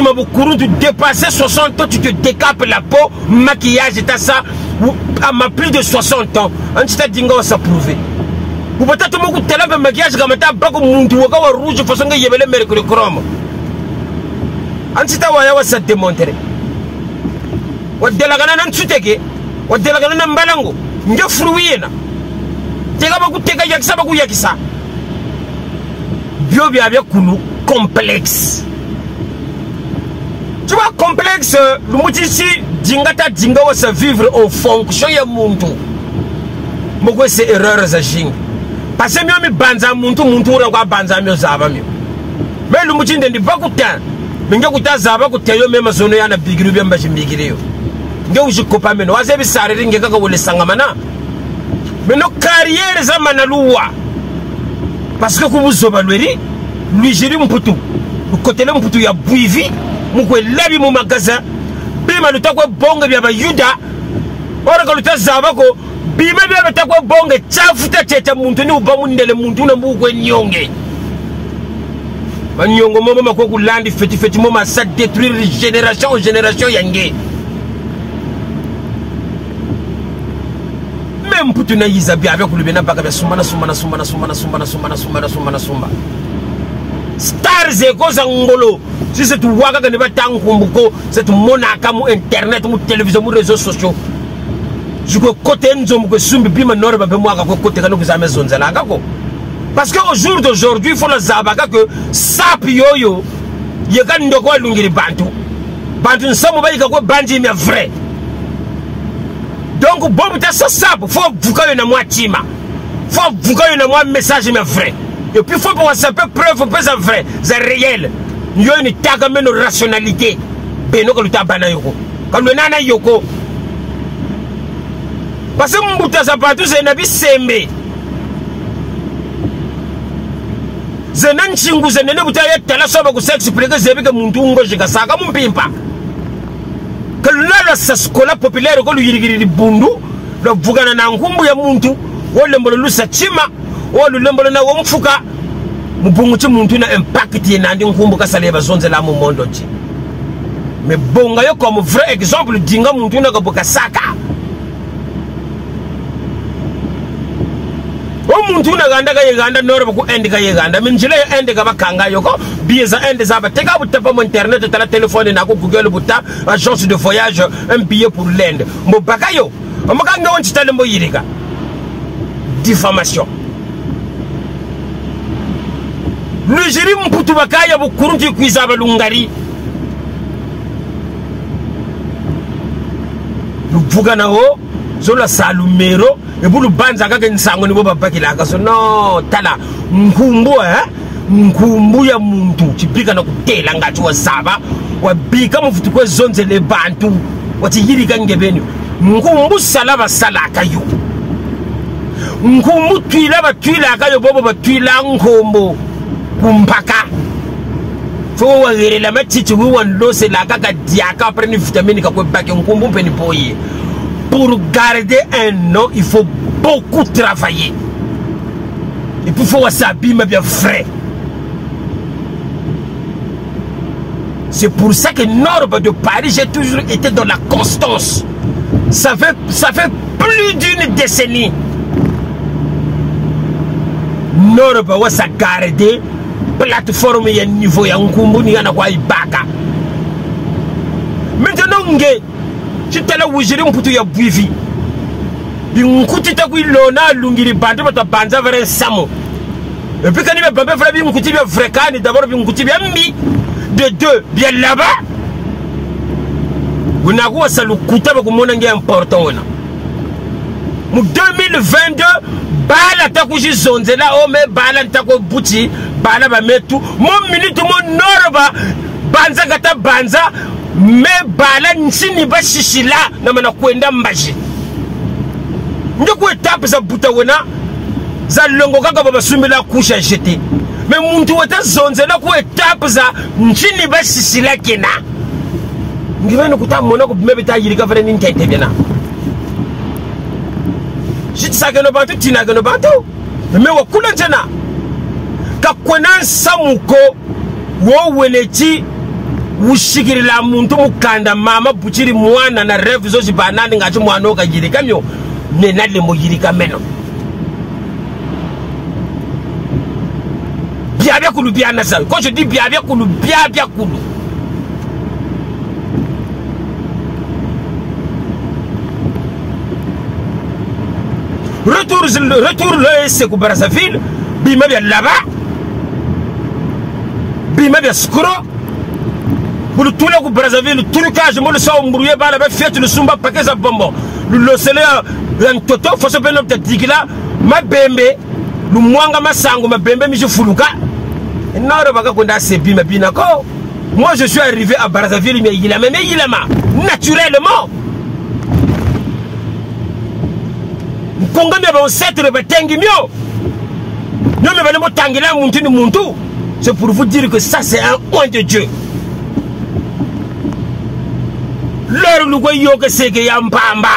mabukuruntu dépasser 60 ans tu te décapes la peau maquillage t'as ça à plus de 60 ans on t'a dingo ça prouver ou peut-être beaucoup tellement maquillage comme t'as pas comme muntu waka wa rouge façon nga yebele mercure chrome on t'a waya wa ça démontrer wa delagana nan tsuteke wa delagana nan mbalango nge fruwiyena bio bien complexe. Tu vois complexe le moutici dingata dinga wa se vivre en fonction ya muntu. Moko c'est erreur za jing. Parce que mi banza muntu ura kwa banza mi zaba mi. Mais le moutici ndi bakuta. Minga kuta zaba kuteyo mema zono ya na bigiru bya mbaji migiriyo. Nge ujikopa meno wazebi sariri nge kaka wole sangamana. Mais nos carrières za manaluwa parce que kubu zobalweri lui jiri mputu côté le mputu ya buivi mukwe labi mu magasin bima lutakwe bonga bya bayuda ora ko lutazabako bima bya lutakwe bonga chafuta tete muntu ni uba mundele muntu na mukwe nyonge banyongo momo makwe kulandi feti momo ça détruire génération en génération yange. Mputu na yizabi avec le bena baka sumana stars eko za ngolo si c'est waka ka ne ba tangumbuko c'est monaka mu internet mu télévision mu réseaux sociaux juko côté nzo mu sumbi bima norba be mwaka ko côté kana kuzame zonzela ngako parce que au jour d'aujourd'hui il faut le zabaka que sap yoyo yeka ndoko lungiri bantu nsamu ba yika ko bandi mais vrai. Donc, bon, ça sable, faut vous connaître na moi tima, faut vous connaître na moi message mais vrai. Et puis faut pour ça peut preuve peu ça vrai, c'est réel. Nous y a une taga mais nos rationalité. Beno que le tabana yoko, comme le nana yoko. Parce que mon bouton ça partout c'est nabi sembe. Zenan chingu zenene bouton ya tala soba ku s'expliquer zebi que muntu ngo jika saka mumpimpa. que là sa scola populaire ko lu yirigiri bundu lo vugana na ngumbu ya muntu wole mbolo lu sa chima wole lembolo na womfuka mubungu chi muntu na impact na ndi ngumbu ka sale ba zonze la mu mondo chi mais bonga yo comme vrai exemple dinga muntu na ka boka saka o muntu na ganda ka yeganda noro ku endi ka yeganda minjile endi ka bakanga yoko bieza endi za ba teka butapa mo internet tala téléphone na ko Google buta agence de voyage un billet pour l'Inde mo bakayo amaka nga wonti tale mo yirika diffamation le jiri mputu bakaya bu kurunti kuizaba lungari luvuga na ho zola salumero ebulu banza kake nsango ni boba bakila akaso no tala nkumbu ya muntu chipika na kutela ngati wa saba wabika mufutu kwe zonze le bantu wati yirika ngebeni nkumbu salaba salaka yo nkumbu twila akayo bobo batwila nkombo kumpaka fo wagere matiti wandose la kaka diaka prendre vitamine ka kwe baki nkumbu peni boye. Pour garder un nom, il faut beaucoup travailler. Et puis il faut s'abîmer bien frais. C'est pour ça que Norbe de Paris, j'ai toujours été dans la constance. Ça fait plus d'une décennie. Norbe va sa garder plateforme et niveau ya nkumbu ni yana kwa ibaka. Maintenant nge si tu as wujiri mputu ya buivi binkuti takui lona lungiri bantu bata banza vere samo et puis quand il va bambe vre binkuti bien fréquent d'abord binkuti bien mi de deux bien là-bas on a quoi ça le kuta ba kumona ngi important ona mu 2022 bala takuji zonzela o me bala ntako buti bala ba metu mon minute mon norba banza kata banza me bala nsini bashishila na mana kwenda mbaji ndiko etape za buta wena za longo kaka baba sumila kusha jete me muntu wata zonzela ku etape za nsini bashishila kena ngivene kutamona ko mebeta yirika vere nintete bena jitsaka no bantu tinaka no bantu me wakula tena kakwena samuko wo welechi ushikiri la muntu mukanda mama buchiri mwana na refu zoji banani ngati mwana okajirika myo nenale mo yirika meno biabia kulu biana sa quand je dis biabia kulu biabia kulu retour le Sekou Brazzaville bima bia là-bas bima bia skuro pour tout le Brazzaville, le trucage, moi le sang embrouillé, bah la fête, le sumba paquet ça bonbon. Le sélé, un toto, faut se peine peut-être dire là, ma bembe, le mwanga ma sango, ma bembe, mais je fuluka. Et non, le baga konda sebi ma binako. Moi je suis arrivé à Brazzaville, mais il a naturellement. Konga me ba set le batengi mio. Non mais ba mo tangila muntu ni muntu. C'est pour vous dire que ça c'est un oint de Dieu. L'heure nous voyons que c'est que Yampamba.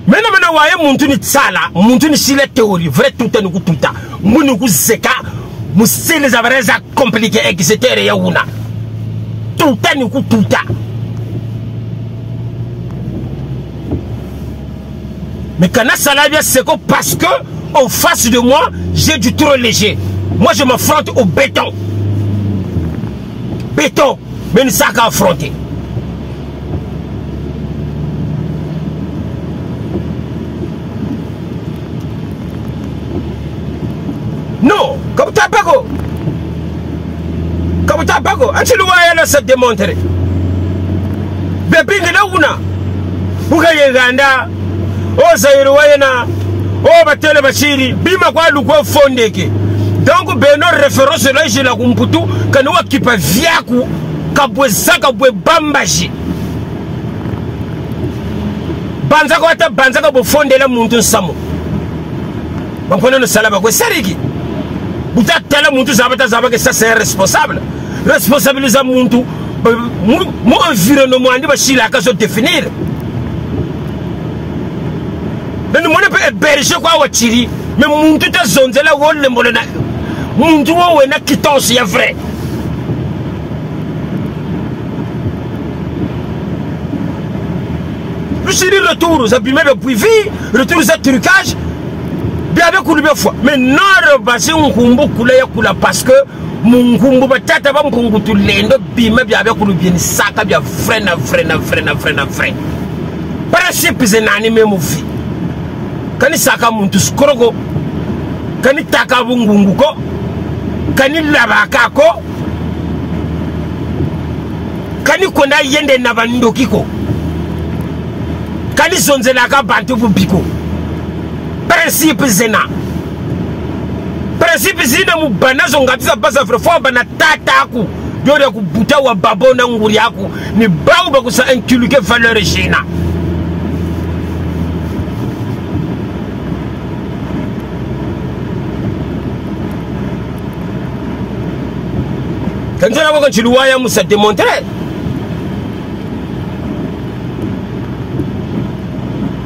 Maintenant, voyez, mon tuni tsala, mon tuni si la théorie, vrai tout à nous tout à. Mon nous zeka, mon c'est les avarices compliquées, etc. Yaouna. Tout à nous tout à. Mais quand ça la vie, c'est parce que en face de moi, j'ai du trop léger. Moi, je m'affronte au béton. Béton, mais une sac à affronter. Non, comme tu as pas go. Comme tu as pas go. Un petit loyer là, ça démontrer. Bébé, il est où na? Où est Uganda? Oh, ça y est, na. Oh, batele bashiri. Bima kwa lukwa fondeke. Donc, ben, nos références là, j'ai la kumputu, quand nous occupons viaku, kabwezaka bwe bambaji. Banzaka wata banzaka bo fondela muntu nsamo. Bampona no salaba ko sariki. buta tala muntu zaba que ça c'est responsable responsabiliser muntu mon environnement andi ba shila ka so définir mais nous ne peut berger quoi watiri mais muntu ta zonzela wolle molena muntu wo wena quittance ya vrai le chéri retour ça bimé depuis vie retour ça trucage bien avec le fois mais non basé ngumbu kula ya kula parce que mungumbu batata ba mpungu tulendo bimé bien avec le bien saka bien vrai na vrai principe zenani même vie kani saka muntu skorogo kani taka bungungu ko kani labaka ko kani konda yende na bandoki ko kani zonzela ka bantu bubiko principe zena mu banazo ngatiza basa frefo bana tataku yore ku buta wa babona nguri yako ni bawo ba kusa inculquer valeur jina quand on a chiluaya musa démontrer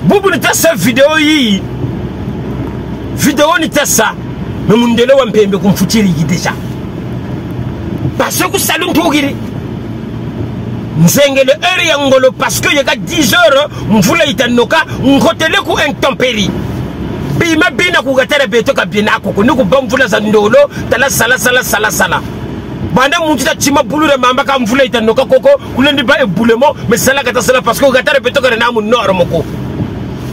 bubu ni tasa vidéo yi vidéo ni tasa mais mundele wa mpembe kumfutiri déjà parce que salon tugiri nzengele heure ya ngolo parce que yaka 10 heures mvula itanoka ngotele ku intempérie bima bina ku gatera beto ka bina ko ni ku bamvula za ndolo tala sala banda muntu ta chima bulure mamba ka mvula itanoka koko kulendi ba ebulemo mais sala kata sala parce que gatera beto ka na mu norme ko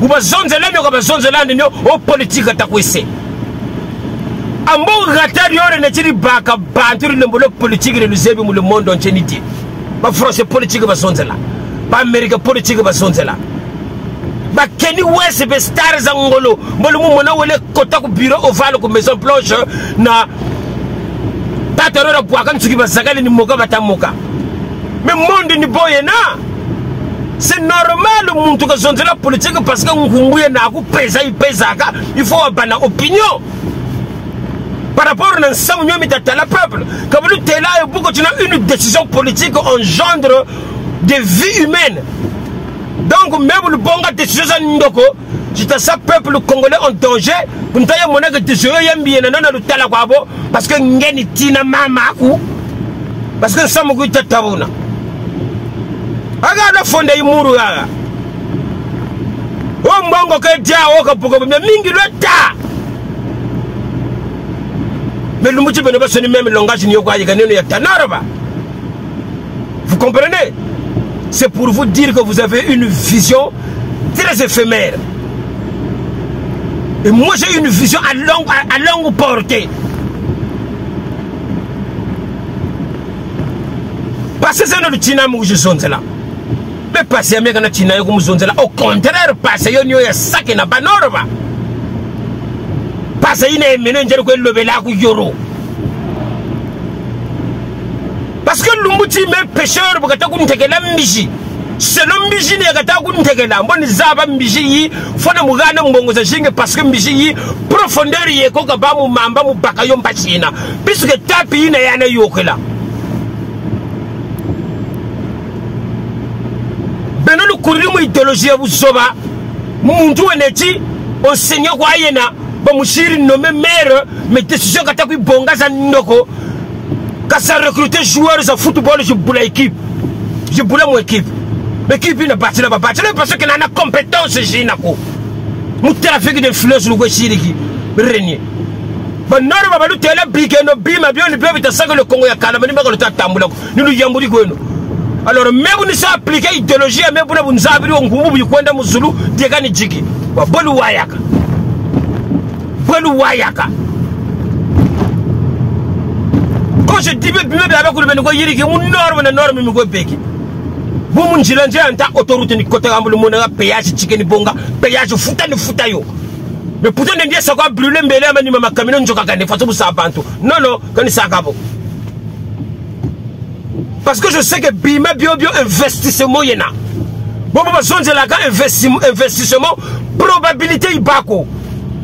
buba zonzela nyo ka bazonzela nyo o politique atakwese ambo gatari yore ne chiri baka banturi le mbolo politique le zebi mu le monde entier niti ba France politique ba zonzela ba America politique ba zonzela ba Keni West be stars angolo mbolo mu mona wele kota ku bureau ovale ku maison blanche na tatarora bwaka ntsuki ba zakali ni moka batamoka mais monde ni boye na c'est normal muntu ka zonzela politique parce que ngumbuye na ku pesa ipezaka il faut abana opinion par rapport à l'ensemble de la peuple. Comme nous t'es là, une décision politique engendre des vies humaines. Donc même le bon gars décision ndoko, c'est ça peuple congolais en danger. Pour nous tailler mon âge décision yambi na na lutala kwabo parce que ngeni tina mama ku parce que ça mugu tatabuna. Aga la fonde imuru ga. O mbongo ke dia o ka poko mingi lota. Mais le motif ne va pas même langage ni quoi vous comprenez? C'est pour vous dire que vous avez une vision très éphémère. Et moi j'ai une vision à longue portée. Parce que c'est le Tina où je suis là. Mais passer à mes Tina où je suis là. Au contraire, passer à New York, ça qui n'a pas normal. Parce qu'il y a un euro. Parce que l'umuti me pêcheur pour que tu la miji. C'est le miji qui a été là. Bon, ils ont miji yi. Faut na mugana mbongo za jinge parce que miji yi profondeur yi ko kaba mu mamba mu bakayo mbachina. Puisque tapi na yana yokela. Beno le kurimu idéologie vous soba. Muntu eneti enseignant kwa yena. Bamushiri nommé maire, mais décision kata kui bonga za ndoko. Kasa recruter joueurs de football, je boule équipe. Je boule mon équipe. L'équipe ne bâtit pas parce que n'a pas compétence jinako. Mon trafic d'influence le gochiriki. Régnier. Bon non va nous télé briquer no bima bien le peuple de ça que le Congo ya kala mani ba le tambula. Nous yamburi gono. Alors même nous ça appliquer idéologie même pour nous abri on ngubu kwenda muzulu diegani jiki. Wa bolu wayaka. Quand je dis que je vais une norme, vous me autoroute ni côté de péage chicken bonga, péage futa yo. Mais pourtant, on dit ça va brûler, mais là, on va camion de façon ça bantu. Non, quand ça va. Parce que je sais que Bima bio investissement y en a. Bon, besoin de la investissement, probabilité y bako.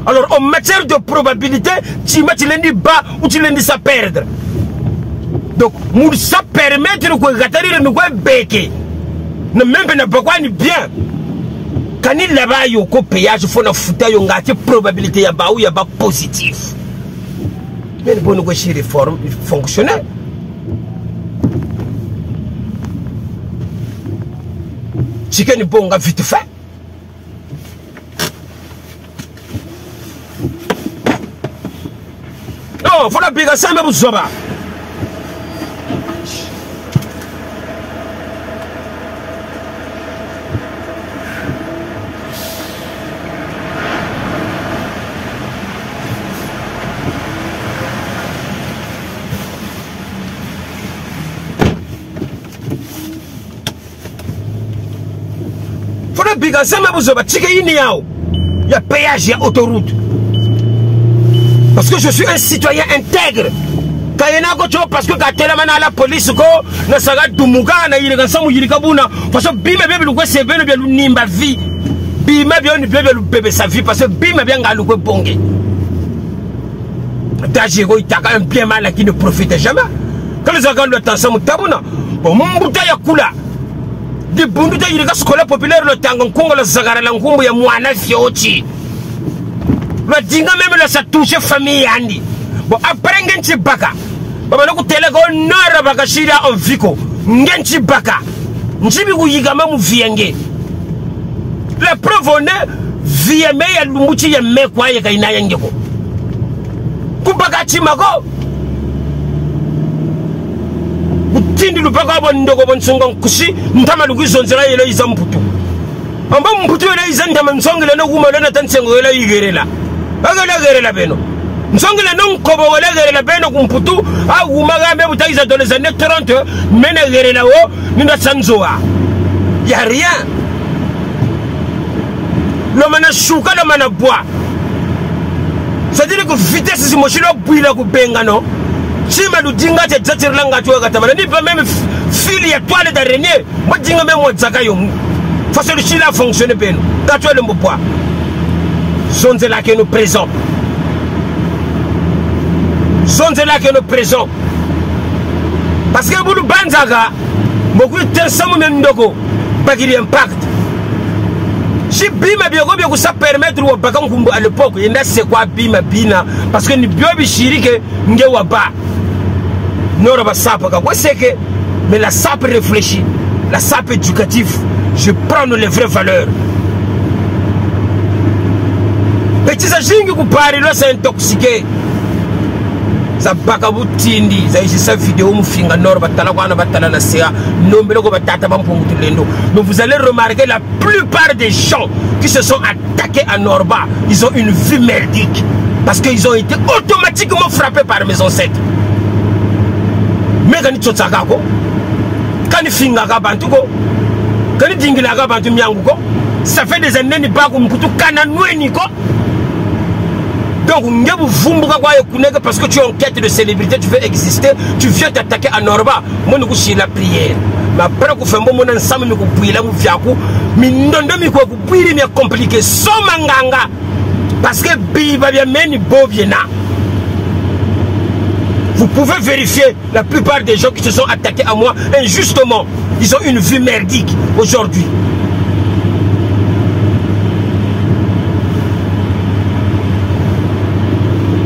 Alors en matière de probabilité, tu lundi bas ou tu lundi ça perdre. Donc, ça permet de nous gâter nous béquer. Ne même pas ni bien. Quand il là-bas, il y a un péage, il faut une probabilité, il y a pas positif. Mais pour nous les réformes fonctionnelles. Si que nous bon vite fait. Non, il faut la biga ça même vous il y a péage, il y a autoroute. Parce que je suis un citoyen intègre. Quand il y a un autre, parce que quand il y a la police, il y a parce que bima bien le c'est bien le nimba vie. Bima bien le bébé sa vie parce que bima bien le bongé. Dajiro il t'a un bien mal qui ne profite jamais. Quand les gens le temps sont tabuna. Bon mon bouteille à coula. Di bundu ta yiri ka skola populaire le tango kongo la zagara la ngumbu ya mwana fioti le dinga même la sa touche famille andi bon après ngenchi baka baba loku tele ko nora baka shira on viko ngenchi baka njibi ku yigama mu vienge la preuve on est vieme ya lumbuchi ya mekwa ya kaina yengeko ku baka chimako tindi lupaka abo ndoko bonsonga kushi ntama lukizonzela yele izamputu amba mputu yele izandama nsongele no kuma lena tansengo yele igerela bagala gerela beno nsongele no nkobo wala gerela beno kumputu a umaga me butaiza dans les années 30 mena gerela wo nina sanzoa ya rien lo mana shuka lo mana bois c'est-à-dire que vitesse si mochilo buila ku benga no Chima du dinga te tsatirlanga tu gataba ni pas même fil ya toile d'araignée moi dinga même moi zakayo façon le chila fonctionne bien quand tu es le mbopoa sont là que nous présents parce que pour banzaga beaucoup de temps ndoko pas qu'il impact si bima bioko bioko ça permettre au bakankumbu à l'époque il n'a c'est quoi bima bina parce que ni biobi shirike ngewa ba Nora sape c'est que mais la sape réfléchit, la sape éducative, je prends les vraies valeurs. Petit saging que parle là c'est intoxiqué. Ça bakabu tindi, ça ici cette vidéo mufinga Nora batala kwana batala na sea, nombelo ko batata bampungu lendo. Donc vous allez remarquer la plupart des gens qui se sont attaqués à Norba, ils ont une vie merdique parce qu'ils ont été automatiquement frappés par mes ancêtres. Mais quand tu as quand tu finga bantuko, quand tu dingila bantu mianguko, ça fait des années ni pas comme tu cananoué niko. Donc ngebu vumbuka kwa yokunega parce que tu es en quête de célébrité, tu veux exister, tu viens t'attaquer à Norba. Moi nous coucher la prière. Mais après qu'on fait un moment ensemble nous couper là nous fiaku, mais ndondo mi ko couper mi compliqué so manganga parce que biba bien meni bobiena. Vous pouvez vérifier la plupart des gens qui se sont attaqués à moi injustement. Ils ont une vie merdique aujourd'hui.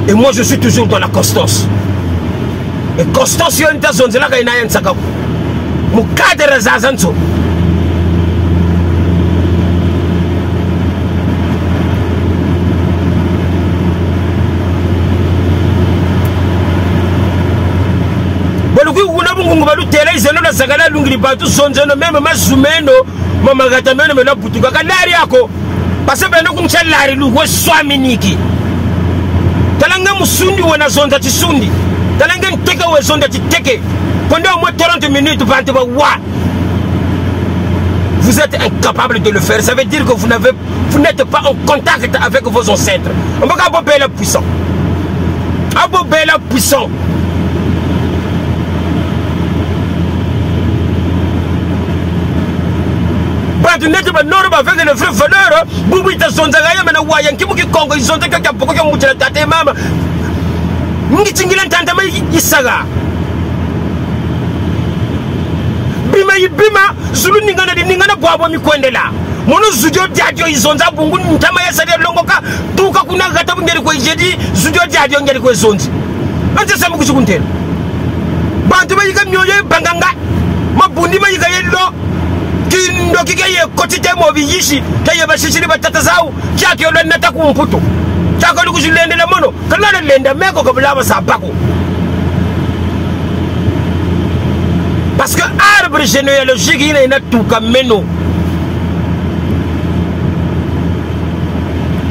Et moi je suis toujours dans la constance. Et constance, il y a une zone là qui est en mon cadre Zazanzo. même ma zoumeno mama gatameno me la butuka kalari yako parce que beno kumcha lari lugo swami niki talanga musundi wana zonda tisundi talanga nteka we zonda titeke pendant au moins 30 minutes vous êtes incapable de le faire, ça veut dire que vous n'êtes pas en contact avec vos ancêtres. On va pas la puissant. Abobé la puissant. bantu neti ba nord ba avec les vraies valeurs bubu ita zonzaga ya mena waya nkimu ki Congo izonzaka ka poko kyo mutela tate mama ngi tingila ntanta ma isaga bima zulu ningana bwabo mikwendela mono zujo jadio izonza bungu ntama ya sari longoka tuka kuna gata bungeri ko jedi zujo jadio ngeri ko zonzi ante samu kuchukuntela bantu bayiga myoyo banganga mabundi mayiga yello kindo kikaye kotite mo biyishi kaye bashishiri batata zao kyake yolo nata kumputo kyako lukuzilendela mono kana lenda meko ko bulaba sabako parce que arbre généalogique il est tout comme meno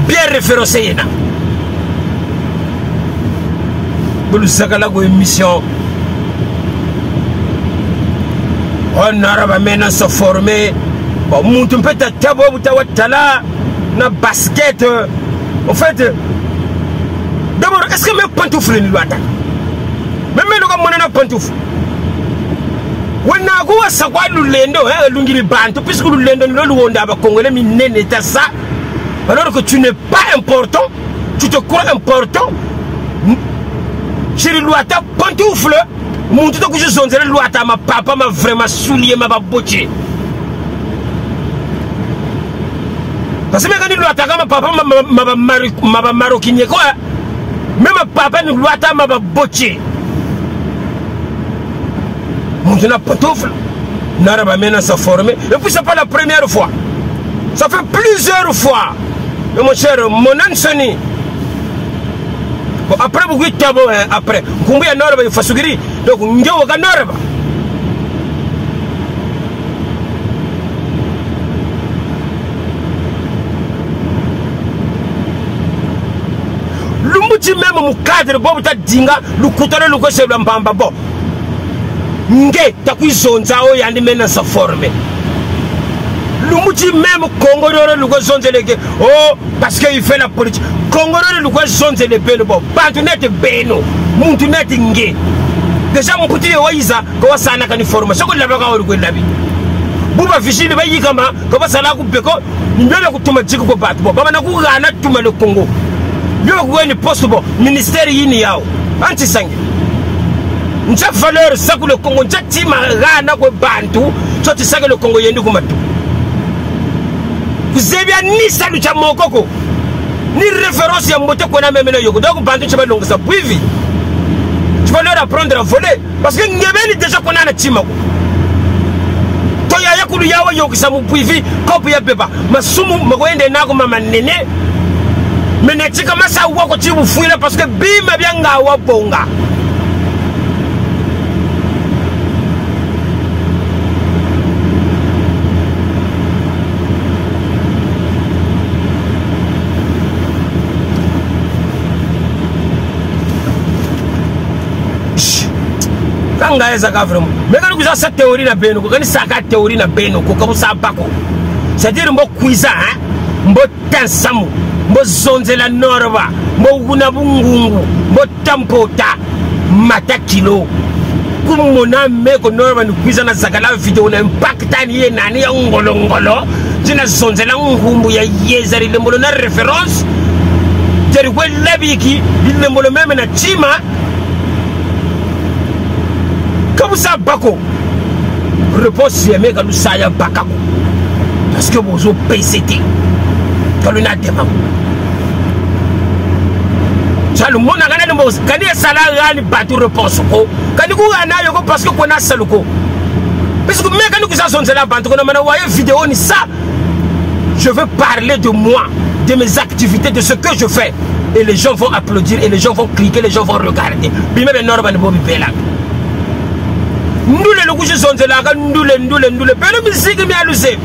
bien référencé na bulu sakala ko émission on araba maintenant se former bon muntu mpeta tabo butawatala na basket en fait d'abord est-ce que même pantoufle ni lwata même ko monana pantoufle wana ko sakwa lulendo lungiri bantu puisque lulendo lo luonda ba congolais minene ta ça alors que tu n'es pas important tu te crois important chéri lwata pantoufle muntu to kujizonzela lwata ma papa ma vraiment soulier ma baboche parce que quand lwata kama papa ma marokinye quoi même papa ni lwata ma baboche muntu na pantoufle n'araba maintenant se former et puis c'est pas la première fois ça fait plusieurs fois et mon cher mon Ansoni bon, après beaucoup de tabo après kumbuya norba fasugiri donc ngewo ga norba lumbuti même mu cadre bobu ta dinga lukutalo lukose lwambamba bo nge takwizonza o yandi mena sa former lumbuti même Congolais luko zonzeleke oh parce que il fait la politique Congolais luko zonzele beno bo bantu net beno muntu net nge déjà mon petit oiza ko wasana kan formation ko labaka ko labi buba fishini bayikama ko basala ku beko ndele kutuma jiko ko batu bo baba na ku gana tuma le Congo yo ko ni poste bo ministère yini yao anti sangi nja valeur saku le Congo nja tima gana ko bantu so ti saga le Congo yendi ko matu kuzebia ni salu cha mokoko ni référence ya mbote ko na memelo yoko donc bantu chaba longa sa puivi tu vas leur apprendre à voler parce que ngebeni déjà qu'on a na tima ko to ya yakulu yawa yoko sa mu puivi kopu ya beba masumu magoende nako mama nene menetika masa wako chibu fuila parce que bima byanga wa bonga kanga eza ka vraiment mais quand vous avez cette théorie na beno ko kanisa ka théorie na beno ko comme ça bako c'est-à-dire mbo kuiza mbo tansamu mbo zonzela norba mbo guna bungungu mbo tampota mata kilo kumona meko norba ni kuiza na zakala video na impact tani ye nani ya ngolongolo tina zonzela ngumbu ya yezari le mbolo na référence teri ko labiki le mbolo même na chima comme ça bako réponse yeme ka lusaya bakako parce que bozo PCT kaluna dema chalu mona kana ndimo kani sala ngani batu réponse ko kani ku ana yoko parce que kona saluko parce que me kani ku sa sonzela bantu kona mana waye vidéo ni ça je veux parler de moi de mes activités de ce que je fais et les gens vont applaudir et les gens vont cliquer les gens vont regarder bima be norba ni bobi bela ndule lukushi zonzela ka ndule pero musique mi aluse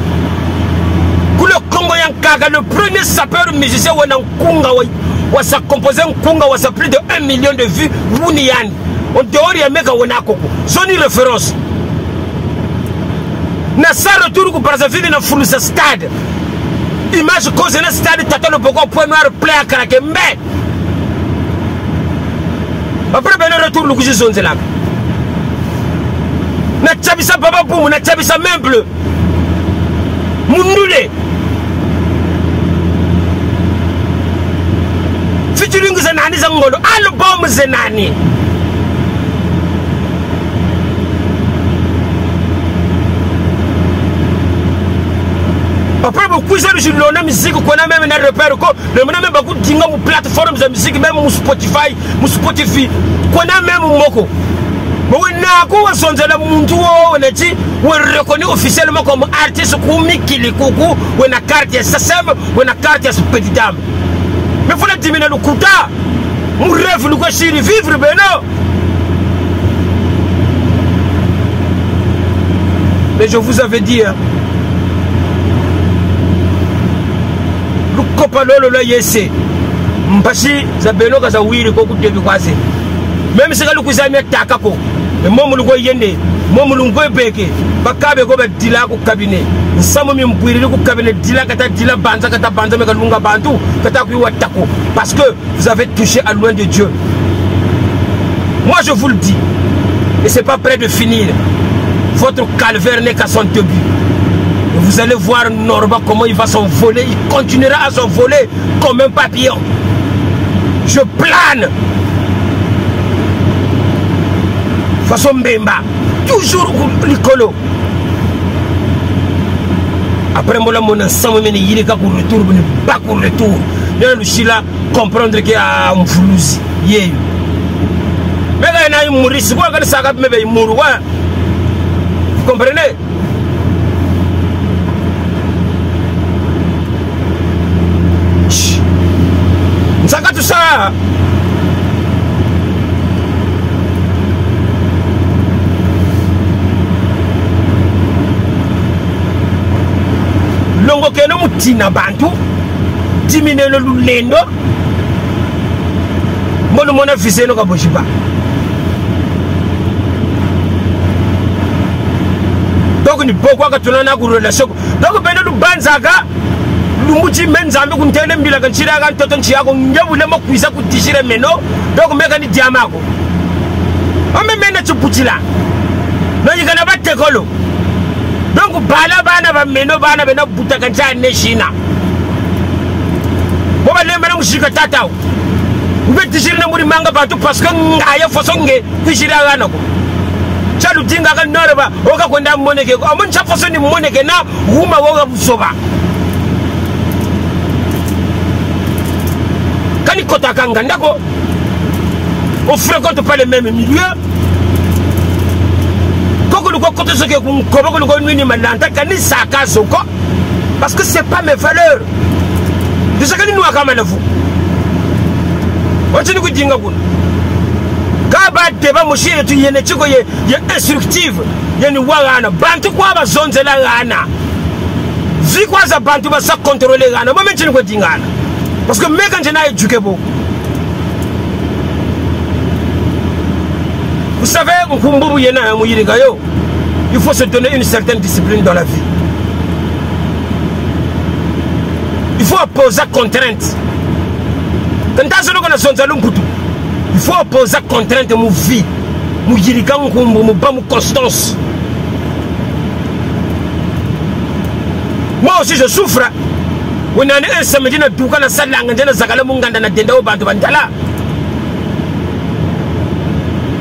kule Congo yankaka le premier sapeur musicien wana nkunga wa sa composer nkunga wa sa plus de 1 million de vues wuni yani on dehors ya meka wana koko soni référence na sa retour ku Brazzaville na fulu sa stade image cause na stade tata le boko point noir play à craquer mais après ben retour lukushi zonzela na chabisa baba boum na chabisa main bleu Mundule. Featuring Zenani Zangolo. Album Zenani. Après beaucoup de la musique qu'on a même un repère, le même beaucoup de plateformes de musique, même Spotify, qu'on a même Moko. Mais on a son on reconnu officiellement comme artiste comme Mikili Koukou, on a carte SSM, on a carte Petit Dame. Mais il faut diminuer le coût. Mon rêve, nous chéri vivre, mais non. Mais je vous avais dit, le copalolo là yese mpashi za belo ka za wiri ko kutebi kwase même si kalu kuzamia takako mais momu lugo yende momu lungo beke bakabe ko badila ko cabinet nsamo mi mpwiri ko cabinet dila kata dila banza kata banza me kalunga bantu kata ku watako parce que vous avez touché à loin de Dieu. Moi je vous le dis et c'est pas près de finir. Votre calvaire n'est qu'à son début. Vous allez voir Norba comment il va s'envoler. Il continuera à s'envoler comme un papillon. Je plane. Façon Mbemba. Toujours Licolo. Après moi, mon ensemble, il est pour retour, pas pour retour. Il y a le Chila comprendre qu'il y a un flouzi. Mais il y a un Maurice. Vous comprenez? Tout ça longo keno mutina bantu dimine le lulendo mono mona fiseno ka boshiba donc ni boko ka tunana ku relation donc beno lu banzaga Lumuti menzambe kuntele mbila kanchira kan toto nchiyako nyabule makwisa kutishire meno doko meka ni diamako ome mena chuputila no yikana batekolo donc bana ba meno bana bena buta kancha neshina boba lemba na mushika tatao ube tishire na muri manga bantu parce que ngaya fosonge tishira gana ko chalu dinga kan noreba oka kwenda moneke ko amon cha fosoni moneke na huma woga busoba. On ne fréquente pas les mêmes milieux. Parce que ce n'est pas mes valeurs. De ce que nous avons vous. Instructive. Parce que même quand je n'ai éduqué beaucoup. Vous savez, il faut se donner une certaine discipline dans la vie. Il faut opposer contrainte. Il faut opposer contrainte à mon vie. Mon constance. Moi aussi je souffre. On a un samedi na duka na salanga njena zakala munganda na denda o bantu bantala.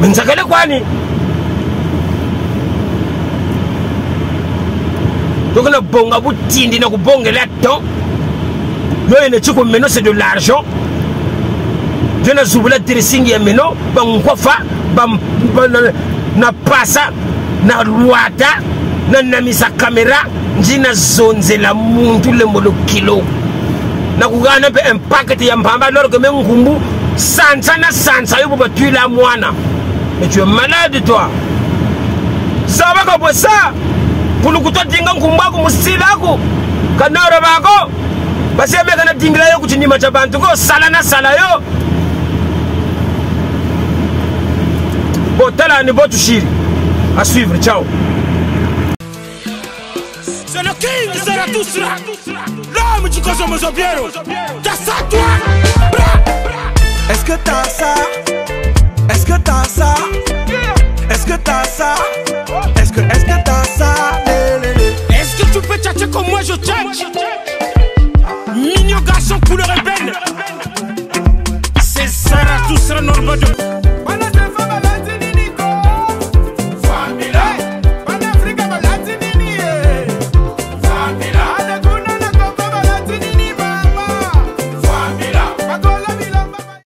Menzakale kwani? Donc na bonga butindi na kubongela temps. Yo ene chiko meno c'est de l'argent. Je na zubula dressing ya meno bangwafa bam na pasa na luata na namisa kamera. Njina zonze la muntu le molo kilo na kugana pe impact ya mbamba alors que même ngumbu sansa na sansa yo ba tu la mwana mais tu es malade toi ça va comme ça pour le kuto dinga ngumba ko musila ko kanora bako basi me kana dingla yo kuchinyima cha bantu ko sala na sala yo botala ni botu shiri à suivre ciao. C'est le king de Zarathustra, l'homme du Kosomo Zobiero. T'as ça toi? Est-ce que t'as ça? Est-ce que t'as ça? Est-ce que t'as ça? Est-ce que t'as ça? Est-ce que tu peux comme moi je t'aime.